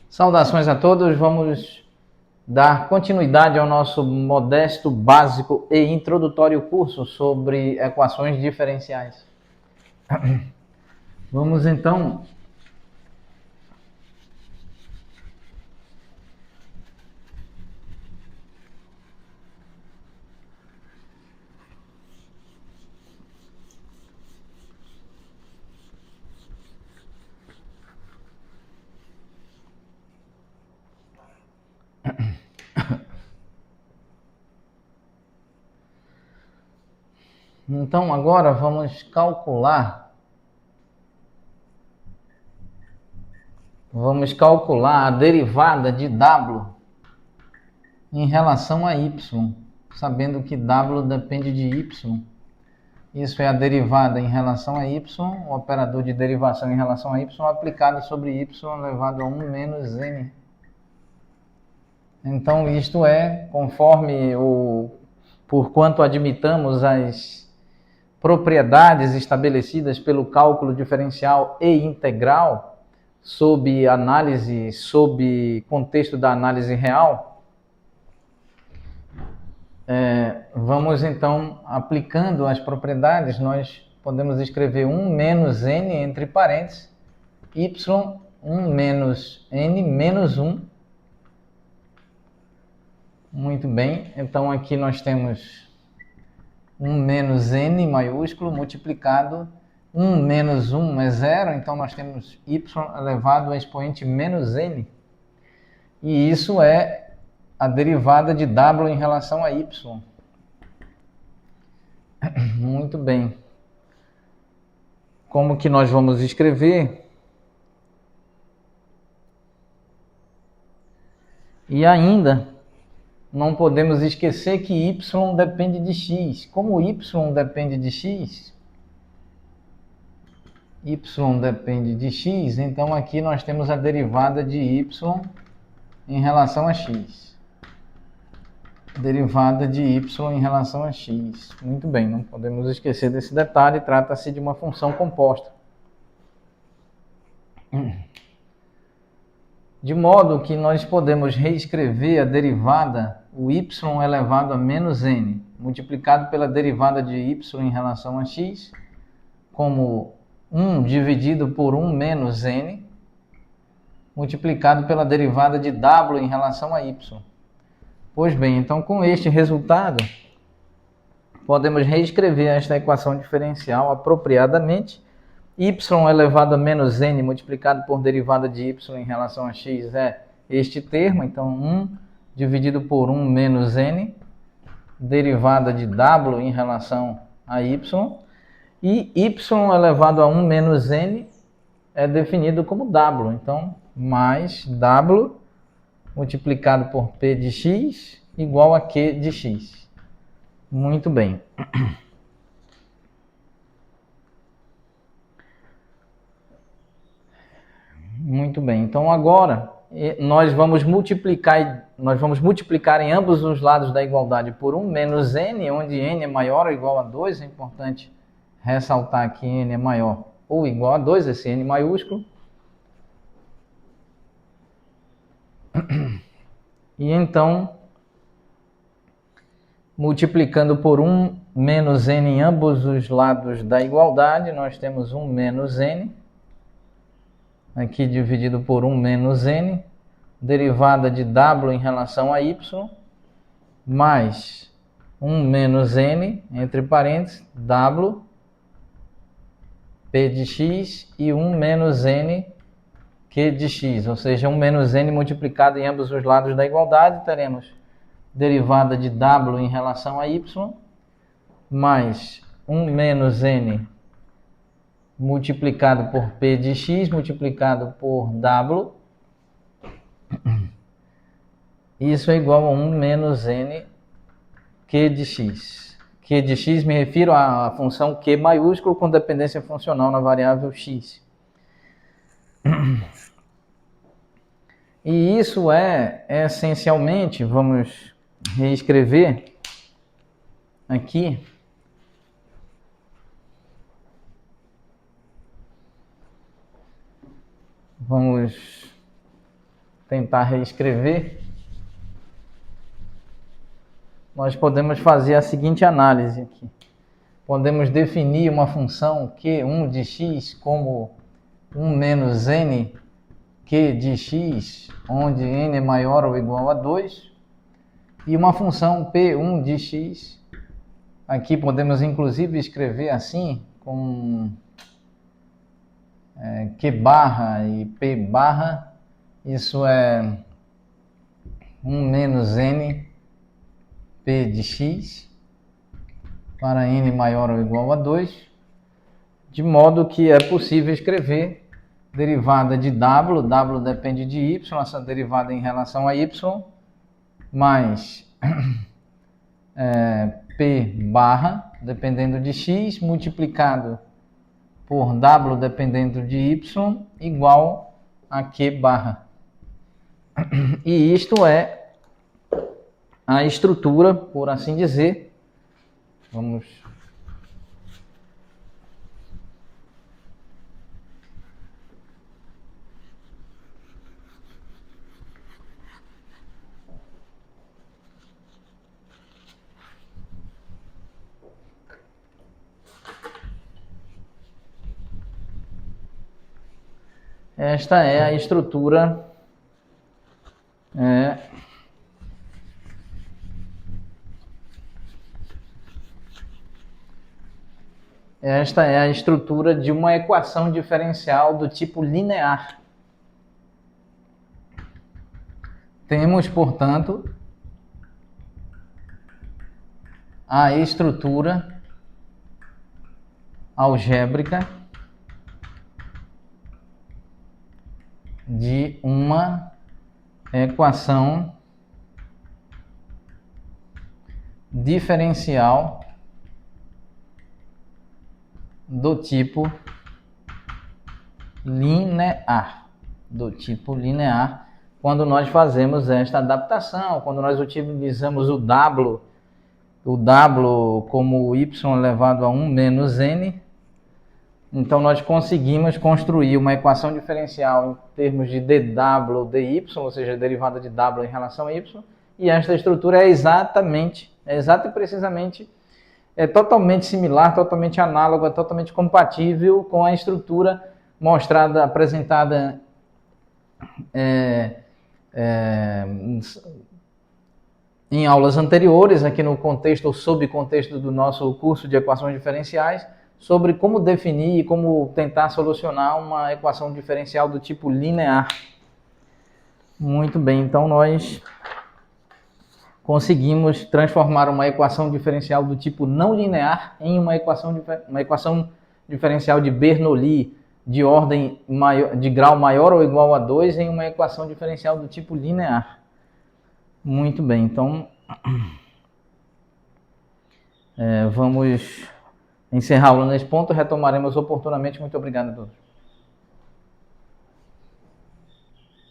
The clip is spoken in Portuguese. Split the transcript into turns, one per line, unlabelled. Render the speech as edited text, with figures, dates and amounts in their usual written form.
Saudações a todos, vamos dar continuidade ao nosso modesto, básico e introdutório curso sobre equações diferenciais. Vamos então agora vamos calcular a derivada de W em relação a Y, sabendo que W depende de Y. Isso é a derivada em relação a y, o operador de derivação em relação a y aplicado sobre y elevado a 1 menos n. Então, isto é, conforme por quanto admitamos as propriedades estabelecidas pelo cálculo diferencial e integral sob contexto da análise real, vamos então, aplicando as propriedades, nós podemos escrever 1 menos n entre parênteses, y 1 menos n menos 1. Muito bem, então aqui nós temos 1 menos n maiúsculo multiplicado, 1 menos 1 é 0, então nós temos y elevado a expoente menos n. E isso é a derivada de w em relação a y. Muito bem. Como que nós vamos escrever? E ainda não podemos esquecer que y depende de x. Como y depende de x, então aqui nós temos a derivada de y em relação a x. Derivada de y em relação a x. Muito bem, não podemos esquecer desse detalhe, trata-se de uma função composta. De modo que nós podemos reescrever a derivada, o y elevado a menos n, multiplicado pela derivada de y em relação a x, como 1 dividido por 1 menos n, multiplicado pela derivada de w em relação a y. Pois bem, então com este resultado, podemos reescrever esta equação diferencial apropriadamente. Y elevado a menos n multiplicado por derivada de y em relação a x é este termo, então 1 dividido por 1 menos n, derivada de w em relação a y, e y elevado a 1 menos n é definido como w, então mais w multiplicado por p de x igual a q de x. Muito bem. Muito bem, então agora nós vamos multiplicar em ambos os lados da igualdade por 1 menos n, onde n é maior ou igual a 2, é importante ressaltar que n é maior ou igual a 2, esse n maiúsculo. E então, multiplicando por 1 menos n em ambos os lados da igualdade, nós temos 1 menos n, aqui dividido por 1 menos n, derivada de w em relação a y, mais 1 menos n, entre parênteses, w, p de x, e 1 menos n, q de x, ou seja, 1 menos n multiplicado em ambos os lados da igualdade, teremos derivada de w em relação a y, mais 1 menos n multiplicado por p de x, multiplicado por w, isso é igual a 1 menos n q de x. Q de x me refiro à função q maiúsculo com dependência funcional na variável x. E isso é essencialmente, vamos reescrever aqui, vamos tentar reescrever, nós podemos fazer a seguinte análise aqui. Podemos definir uma função Q1 de x como 1 menos n Q de x, onde n é maior ou igual a 2, e uma função P1 de x, aqui podemos inclusive escrever assim, com Q barra e P barra, isso é 1 menos n P de x, para n maior ou igual a 2, de modo que é possível escrever derivada de w depende de y, essa derivada em relação a y, mais p barra, dependendo de x, multiplicado por w dependendo de y, igual a q barra. E isto é a estrutura, por assim dizer. Vamos... Esta é a estrutura esta é a estrutura de uma equação diferencial do tipo linear. Temos, portanto, a estrutura algébrica de uma equação diferencial do tipo linear. Quando nós fazemos esta adaptação, quando nós utilizamos o w como y elevado a 1 menos n, então nós conseguimos construir uma equação diferencial em termos de dw ou dy, ou seja, a derivada de w em relação a y, e esta estrutura é exata e precisamente, totalmente similar, totalmente análoga, totalmente compatível com a estrutura mostrada, apresentada em aulas anteriores, aqui no contexto ou subcontexto do nosso curso de equações diferenciais, sobre como definir e como tentar solucionar uma equação diferencial do tipo linear. Muito bem, então nós conseguimos transformar uma equação diferencial do tipo não linear em uma equação diferencial de Bernoulli de ordem maior, de grau maior ou igual a 2 em uma equação diferencial do tipo linear. Muito bem, então vamos encerrar a aula nesse ponto, retomaremos oportunamente. Muito obrigado a todos.